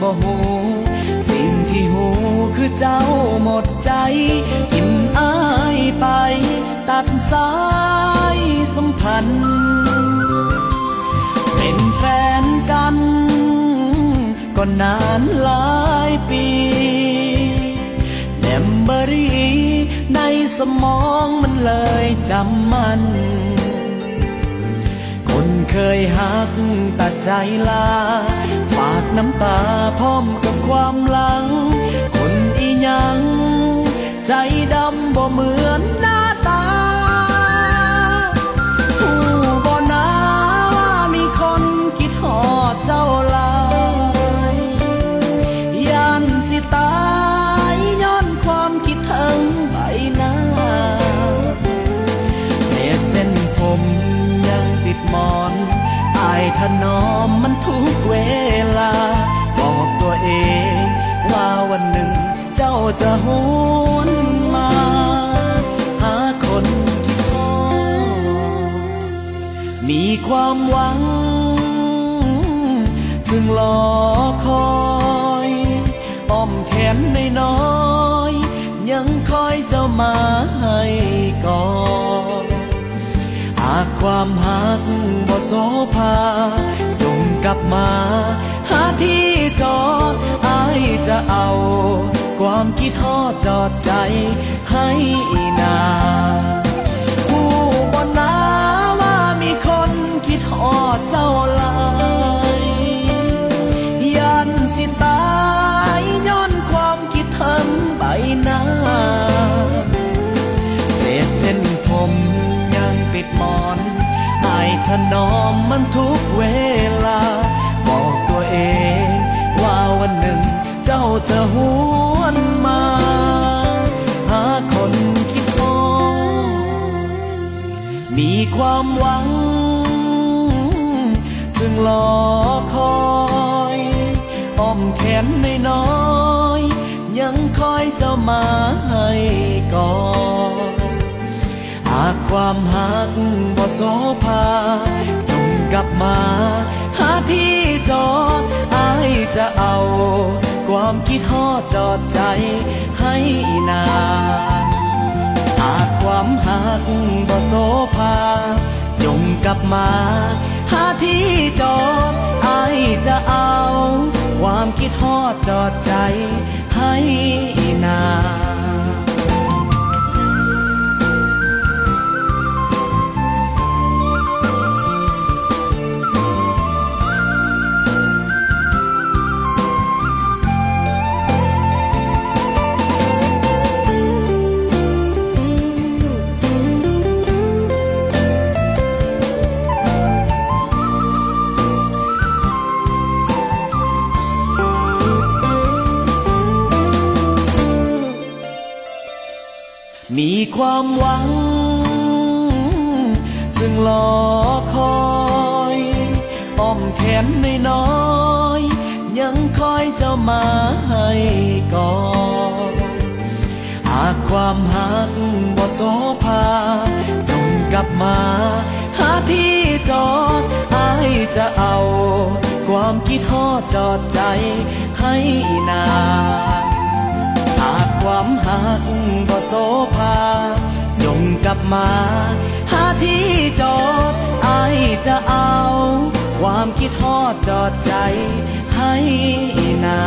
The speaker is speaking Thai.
บ่หูสิ่งที่หูคือเจ้าหมดใจทิ่มอ้ายไปตัดสายสัมพันธ์เป็นแฟนกันก็นานหลายปีแนมเบอรี่ในสมองมันเลยจำมันคนเคยหักตัดใจลาฝากน้ำตาพร้อมกับความหลังคนอีหยังใจดำบ่เหมือนหน้าตาผู้บ่นาว่ามีคนคิดฮอดเจ้าหลายยันสิตายย้อนความคิดถึงใบหน้าเศษเส้นผมยังติดหมอนอายถนอมมันทุกเวลาบอกตัวเองว่าวันหนึ่งเจ้าจะหวนมาหาคนที่พอมีความหวังถึงรอคอยอ้อมแขนน้อยๆยังคอยเจ้ามาให้กอดหากความหักบ่โสภาจงกลับมาหาที่จอดอ้ายจะเอาความคิดฮอดจอดใจให้นาผู้บ่นาว่ามีคนคิดฮอดเจ้าหลายยันสิตายย้อนความคิดถึงใบหน้าเศษเส้นผมยังติดหมอนอายถนอมมันทุกเวลาบอกตัวเองว่าวันหนึ่งเจ้าจะหวนมาหาคนคิดฮอดมีความหวังถึงรอคอยอ้อมแขนน้อยๆยังคอยเจ้ามาให้กอดหากความหักบ่โสภาจงกลับมาหาที่จอดอ้ายจะเอาความคิดฮอดจอดใจให้นาหากความหักบ่โสภายงกลับมาหาที่จอดอ้ายจะเอาความคิดฮอดจอดใจให้นามีความหวังจึงรอคอยอ้อมแขนน้อยๆยังคอยเจ้ามาให้กอดหากความหักบ่โสภาจงกลับมาหาที่จอดอ้ายจะเอาความคิดฮอดจอดใจให้นาหากความหักบ่โสภายงกลับมาหาที่จอดอ้ายจะเอาความคิดฮอดจอดใจให้นา